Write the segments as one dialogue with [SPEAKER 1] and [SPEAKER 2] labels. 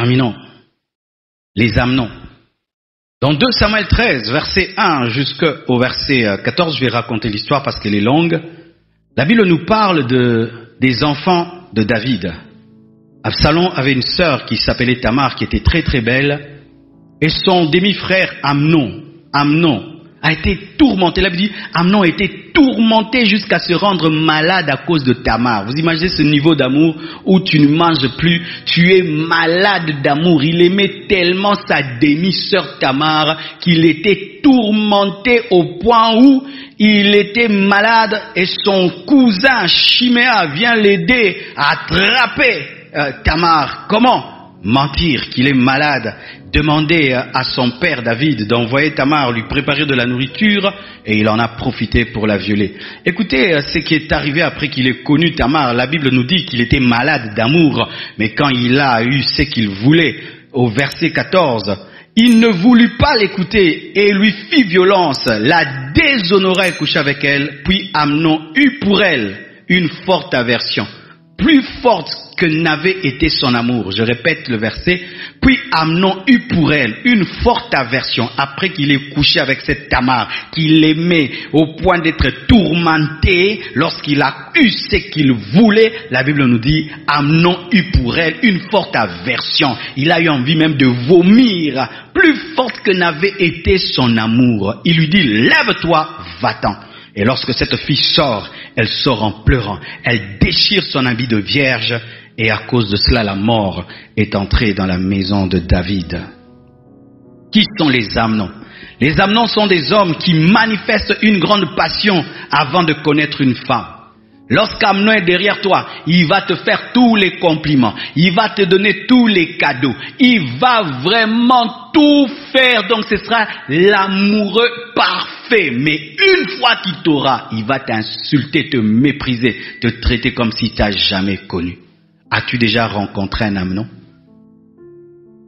[SPEAKER 1] Terminons. Les Amnons. Dans 2 Samuel 13, verset 1 jusqu'au verset 14, je vais raconter l'histoire parce qu'elle est longue. La Bible nous parle des enfants de David. Absalom avait une sœur qui s'appelait Tamar, qui était très très belle. Et son demi-frère Amnon a été tourmenté. La Bible dit, Amnon a été tourmenté jusqu'à se rendre malade à cause de Tamar. Vous imaginez ce niveau d'amour où tu ne manges plus, tu es malade d'amour. Il aimait tellement sa demi-sœur Tamar qu'il était tourmenté au point où il était malade et son cousin Chiméa vient l'aider à attraper Tamar. Comment? Mentir qu'il est malade, demander à son père David d'envoyer Tamar lui préparer de la nourriture et il en a profité pour la violer. Écoutez ce qui est arrivé après qu'il ait connu Tamar. La Bible nous dit qu'il était malade d'amour, mais quand il a eu ce qu'il voulait, au verset 14, il ne voulut pas l'écouter et lui fit violence, la déshonora et coucha avec elle, puis Amnon eut pour elle une forte aversion. Plus forte que n'avait été son amour. Je répète le verset. Puis Amnon eut pour elle une forte aversion après qu'il ait couché avec cette Tamar qu'il aimait au point d'être tourmenté lorsqu'il a eu ce qu'il voulait. La Bible nous dit Amnon eut pour elle une forte aversion. Il a eu envie même de vomir, plus forte que n'avait été son amour. Il lui dit lève-toi, va-t'en. Et lorsque cette fille sort, elle sort en pleurant. Elle déchire son habit de vierge et à cause de cela, la mort est entrée dans la maison de David. Qui sont les Amnons? Les Amnons sont des hommes qui manifestent une grande passion avant de connaître une femme. Lorsqu'Amnon est derrière toi, il va te faire tous les compliments, il va te donner tous les cadeaux, il va vraiment tout faire, donc ce sera l'amoureux parfait. Mais une fois qu'il t'aura, il va t'insulter, te mépriser, te traiter comme si tu n'as jamais connu. As-tu déjà rencontré un Amnon?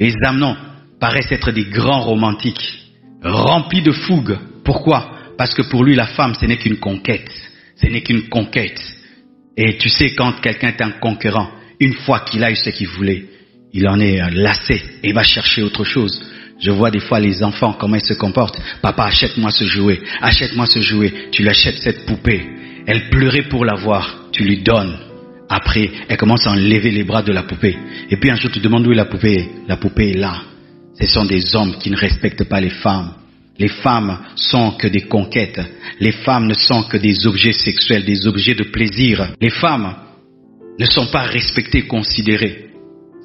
[SPEAKER 1] Les Amnons paraissent être des grands romantiques, remplis de fougue. Pourquoi? Parce que pour lui, la femme, ce n'est qu'une conquête. Ce n'est qu'une conquête. Et tu sais, quand quelqu'un est un conquérant, une fois qu'il a eu ce qu'il voulait, il en est lassé et va chercher autre chose. Je vois des fois les enfants, comment ils se comportent. Papa, achète-moi ce jouet. Achète-moi ce jouet. Tu lui achètes cette poupée. Elle pleurait pour l'avoir. Tu lui donnes. Après, elle commence à enlever les bras de la poupée. Et puis un jour, tu demandes où est la poupée. La poupée est là. Ce sont des hommes qui ne respectent pas les femmes. Les femmes sont que des conquêtes. Les femmes ne sont que des objets sexuels, des objets de plaisir. Les femmes ne sont pas respectées, considérées.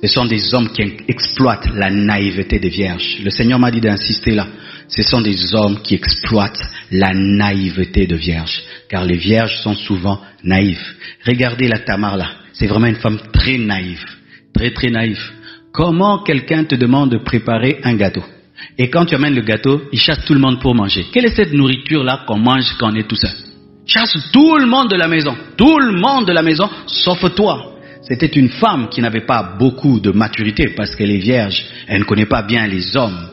[SPEAKER 1] Ce sont des hommes qui exploitent la naïveté des vierges. Le Seigneur m'a dit d'insister là. Ce sont des hommes qui exploitent la naïveté de vierges. Car les vierges sont souvent naïves. Regardez la Tamar là. C'est vraiment une femme très naïve. Très très naïve. Comment quelqu'un te demande de préparer un gâteau? Et quand tu amènes le gâteau, il chasse tout le monde pour manger. Quelle est cette nourriture-là qu'on mange quand on est tout seul? Chasse tout le monde de la maison. Tout le monde de la maison, sauf toi. C'était une femme qui n'avait pas beaucoup de maturité parce qu'elle est vierge. Elle ne connaît pas bien les hommes.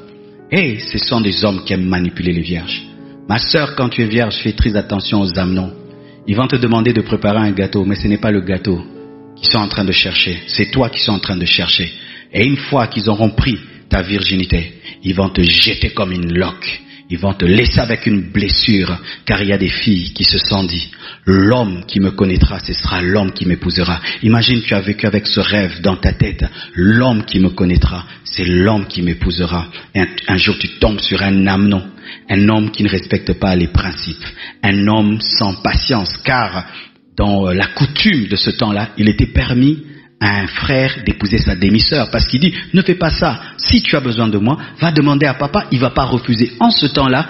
[SPEAKER 1] Et ce sont des hommes qui aiment manipuler les vierges. Ma sœur, quand tu es vierge, fais très attention aux Amnons. Ils vont te demander de préparer un gâteau, mais ce n'est pas le gâteau qu'ils sont en train de chercher. C'est toi qui sont en train de chercher. Et une fois qu'ils auront pris ta virginité, ils vont te jeter comme une loque. Ils vont te laisser avec une blessure, car il y a des filles qui se sont dit, l'homme qui me connaîtra, ce sera l'homme qui m'épousera. Imagine, tu as vécu avec ce rêve dans ta tête, l'homme qui me connaîtra, c'est l'homme qui m'épousera. Et un jour, tu tombes sur un Amnon, un homme qui ne respecte pas les principes, un homme sans patience, car dans la coutume de ce temps-là, il était permis à un frère d'épouser sa demi-sœur, parce qu'il dit, ne fais pas ça, si tu as besoin de moi, va demander à papa, il va pas refuser. En ce temps-là,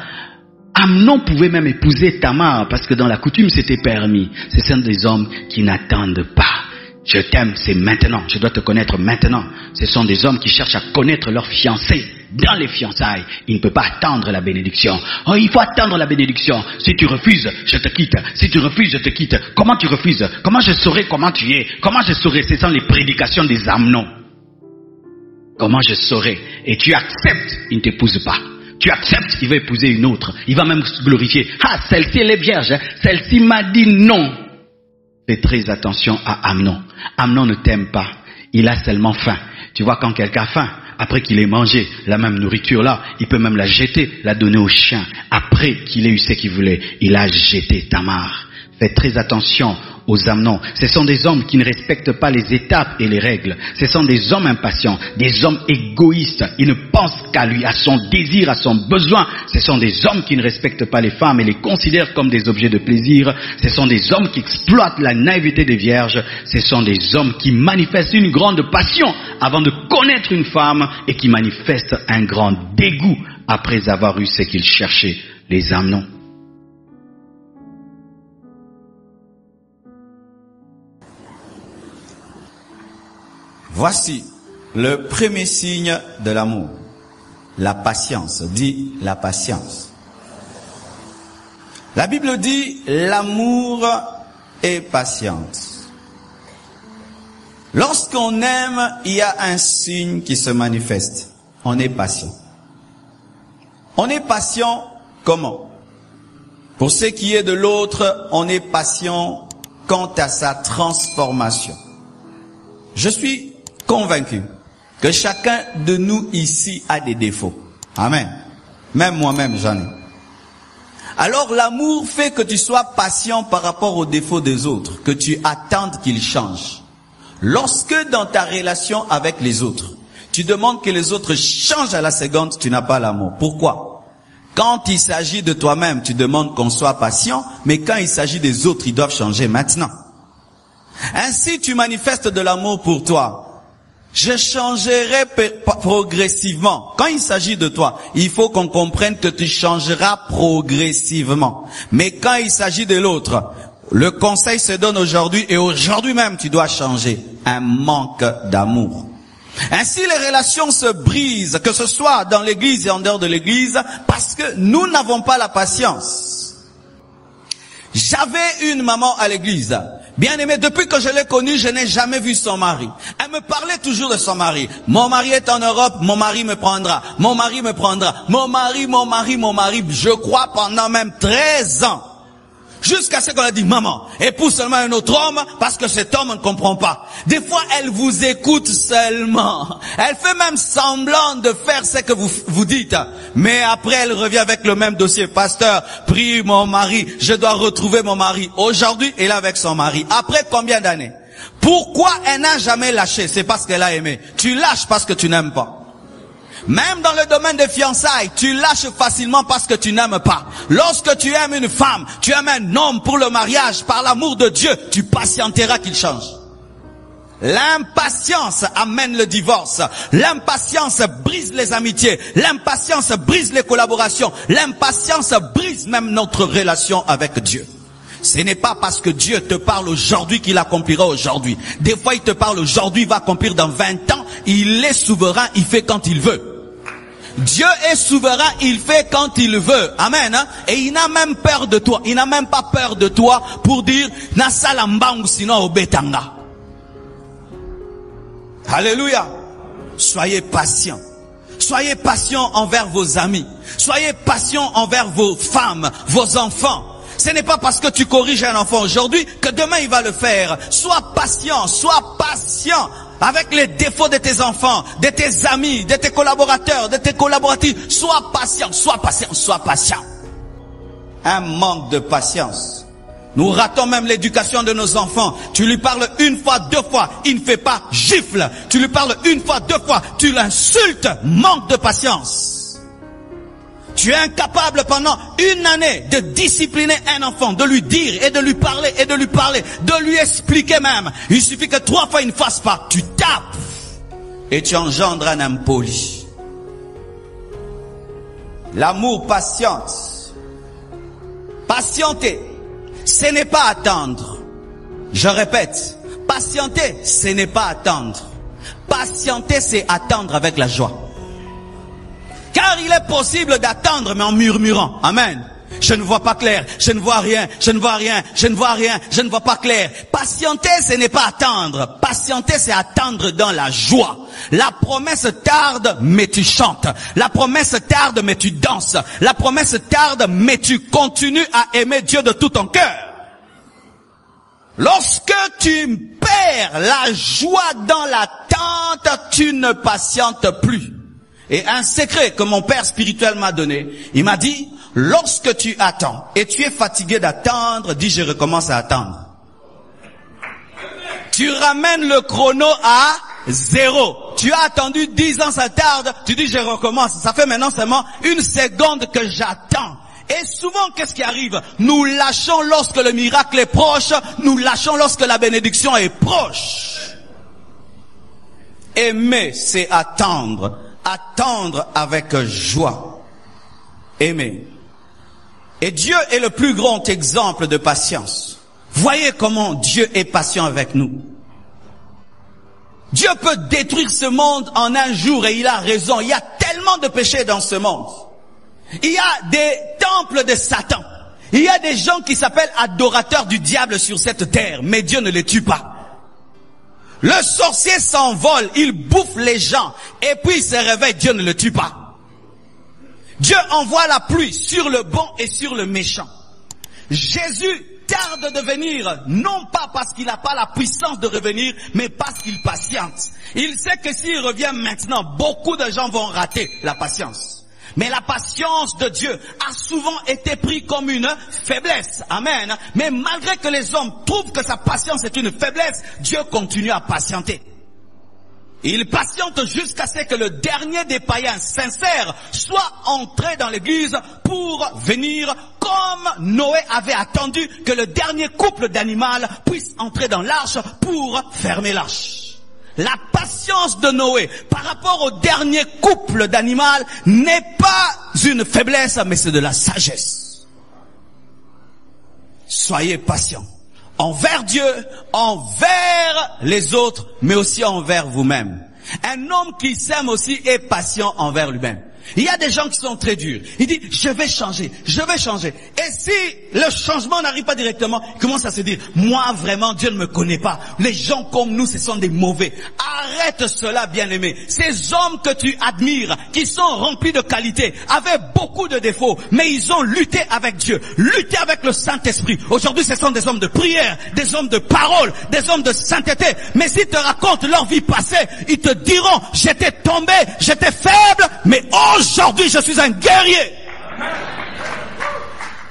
[SPEAKER 1] Amnon pouvait même épouser Tamar, parce que dans la coutume c'était permis. Ce sont des hommes qui n'attendent pas. Je t'aime, c'est maintenant, je dois te connaître maintenant. Ce sont des hommes qui cherchent à connaître leur fiancé. Dans les fiançailles, il ne peut pas attendre la bénédiction. Oh, il faut attendre la bénédiction. Si tu refuses, je te quitte. Si tu refuses, je te quitte. Comment tu refuses? Comment je saurai comment tu es? Comment je saurai? Ce sont les prédications des Amnons. Comment je saurai? Et tu acceptes, il ne t'épouse pas. Tu acceptes, il va épouser une autre. Il va même se glorifier. Ah, celle-ci, elle est vierge. Hein? Celle-ci m'a dit non. Fais très attention à Amnon. Amnon ne t'aime pas. Il a seulement faim. Tu vois, quand quelqu'un a faim, après qu'il ait mangé la même nourriture-là, il peut même la jeter, la donner au chien. Après qu'il ait eu ce qu'il voulait, il a jeté Tamar. Faites très attention aux Amnons. Ce sont des hommes qui ne respectent pas les étapes et les règles. Ce sont des hommes impatients, des hommes égoïstes. Ils ne pensent qu'à lui, à son désir, à son besoin. Ce sont des hommes qui ne respectent pas les femmes et les considèrent comme des objets de plaisir. Ce sont des hommes qui exploitent la naïveté des vierges. Ce sont des hommes qui manifestent une grande passion avant de connaître une femme et qui manifestent un grand dégoût après avoir eu ce qu'ils cherchaient, les Amnons.
[SPEAKER 2] Voici le premier signe de l'amour. La patience. Dis la patience. La Bible dit l'amour est patience. Lorsqu'on aime, il y a un signe qui se manifeste. On est patient. On est patient comment? Pour ce qui est de l'autre, on est patient quant à sa transformation. Je suis convaincu que chacun de nous ici a des défauts. Amen. Même moi-même, j'en ai. Alors l'amour fait que tu sois patient par rapport aux défauts des autres, que tu attendes qu'ils changent. Lorsque dans ta relation avec les autres, tu demandes que les autres changent à la seconde, tu n'as pas l'amour. Pourquoi? Quand il s'agit de toi-même, tu demandes qu'on soit patient, mais quand il s'agit des autres, ils doivent changer maintenant. Ainsi, tu manifestes de l'amour pour toi. Je changerai progressivement. Quand il s'agit de toi, il faut qu'on comprenne que tu changeras progressivement. Mais quand il s'agit de l'autre, le conseil se donne aujourd'hui et aujourd'hui même tu dois changer. Un manque d'amour. Ainsi les relations se brisent, que ce soit dans l'église et en dehors de l'église, parce que nous n'avons pas la patience. J'avais une maman à l'église. Bien aimé, depuis que je l'ai connue, je n'ai jamais vu son mari. Elle me parlait toujours de son mari. Mon mari est en Europe, mon mari me prendra. Mon mari me prendra. Mon mari. Je crois pendant même 13 ans. Jusqu'à ce qu'on a dit, maman, épouse seulement un autre homme parce que cet homme ne comprend pas. Des fois, elle vous écoute seulement. Elle fait même semblant de faire ce que vous dites. Mais après, elle revient avec le même dossier. Pasteur, prie mon mari, je dois retrouver mon mari. Aujourd'hui, elle est avec son mari. Après combien d'années? Pourquoi elle n'a jamais lâché? C'est parce qu'elle a aimé. Tu lâches parce que tu n'aimes pas. Même dans le domaine des fiançailles, tu lâches facilement parce que tu n'aimes pas. Lorsque tu aimes une femme, tu aimes un homme pour le mariage, par l'amour de Dieu, tu patienteras qu'il change. L'impatience amène le divorce. L'impatience brise les amitiés. L'impatience brise les collaborations. L'impatience brise même notre relation avec Dieu. Ce n'est pas parce que Dieu te parle aujourd'hui qu'il accomplira aujourd'hui. Des fois, il te parle aujourd'hui, il va accomplir dans 20 ans. Il est souverain, il fait quand il veut. Dieu est souverain, il fait quand il veut. Amen. Hein? Et il n'a même peur de toi. Il n'a même pas peur de toi pour dire na salambangu sinon obetanga. Alléluia. Soyez patients. Soyez patients envers vos amis. Soyez patients envers vos femmes, vos enfants. Ce n'est pas parce que tu corriges un enfant aujourd'hui que demain il va le faire. Sois patient avec les défauts de tes enfants, de tes amis, de tes collaborateurs, de tes collaboratrices. Sois patient. Un manque de patience. Nous ratons même l'éducation de nos enfants. Tu lui parles une fois, deux fois, il ne fait pas, gifle. Tu lui parles une fois, deux fois, tu l'insultes. Manque de patience. Tu es incapable pendant une année de discipliner un enfant, de lui dire et de lui parler et de lui parler, de lui expliquer même. Il suffit que 3 fois il ne fasse pas. Tu tapes et tu engendres un impoli. L'amour patiente. Patienter, ce n'est pas attendre. Je répète, patienter, ce n'est pas attendre. Patienter, c'est attendre avec la joie. Car il est possible d'attendre, mais en murmurant. Amen. Je ne vois pas clair, je ne vois rien, je ne vois rien, je ne vois rien, je ne vois pas clair. Patienter, ce n'est pas attendre. Patienter, c'est attendre dans la joie. La promesse tarde, mais tu chantes. La promesse tarde, mais tu danses. La promesse tarde, mais tu continues à aimer Dieu de tout ton cœur. Lorsque tu perds la joie dans l'attente, tu ne patientes plus. Et un secret que mon père spirituel m'a donné, il m'a dit, lorsque tu attends et tu es fatigué d'attendre, dis je recommence à attendre. Tu ramènes le chrono à 0. Tu as attendu 10 ans, ça tarde, tu dis je recommence. Ça fait maintenant seulement 1 seconde que j'attends. Et souvent, qu'est-ce qui arrive? Nous lâchons lorsque le miracle est proche, nous lâchons lorsque la bénédiction est proche. Aimer, c'est attendre. Attendre avec joie. Aimer. Et Dieu est le plus grand exemple de patience. Voyez comment Dieu est patient avec nous. Dieu peut détruire ce monde en un jour et il a raison. Il y a tellement de péchés dans ce monde. Il y a des temples de Satan. Il y a des gens qui s'appellent adorateurs du diable sur cette terre, mais Dieu ne les tue pas. Le sorcier s'envole, il bouffe les gens, et puis il se réveille, Dieu ne le tue pas. Dieu envoie la pluie sur le bon et sur le méchant. Jésus tarde de venir, non pas parce qu'il n'a pas la puissance de revenir, mais parce qu'il patiente. Il sait que s'il revient maintenant, beaucoup de gens vont rater la patience. Mais la patience de Dieu a souvent été prise comme une faiblesse. Amen. Mais malgré que les hommes trouvent que sa patience est une faiblesse, Dieu continue à patienter. Il patiente jusqu'à ce que le dernier des païens sincères soit entré dans l'église pour venir, comme Noé avait attendu que le dernier couple d'animaux puisse entrer dans l'arche pour fermer l'arche. La patience de Noé par rapport au dernier couple d'animaux n'est pas une faiblesse, mais c'est de la sagesse. Soyez patients envers Dieu, envers les autres, mais aussi envers vous-même. Un homme qui s'aime aussi est patient envers lui-même. Il y a des gens qui sont très durs. Il dit, je vais changer, je vais changer. Et si le changement n'arrive pas directement, il commence à se dire, moi vraiment, Dieu ne me connaît pas. Les gens comme nous, ce sont des mauvais. Arrête cela, bien-aimé. Ces hommes que tu admires, qui sont remplis de qualités, avaient beaucoup de défauts, mais ils ont lutté avec Dieu, lutté avec le Saint-Esprit. Aujourd'hui, ce sont des hommes de prière, des hommes de parole, des hommes de sainteté. Mais s'ils te racontent leur vie passée, ils te diront, j'étais tombé, j'étais faible, mais aujourd'hui, je suis un guerrier.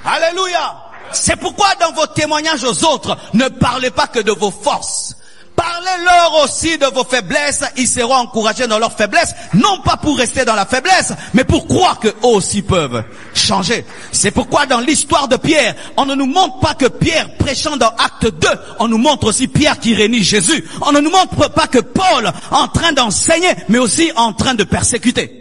[SPEAKER 2] Alléluia. C'est pourquoi dans vos témoignages aux autres, ne parlez pas que de vos forces. Parlez-leur aussi de vos faiblesses. Ils seront encouragés dans leurs faiblesses, non pas pour rester dans la faiblesse, mais pour croire qu'eux aussi peuvent changer. C'est pourquoi dans l'histoire de Pierre, on ne nous montre pas que Pierre prêchant dans Acte 2, on nous montre aussi Pierre qui réunit Jésus. On ne nous montre pas que Paul en train d'enseigner, mais aussi en train de persécuter.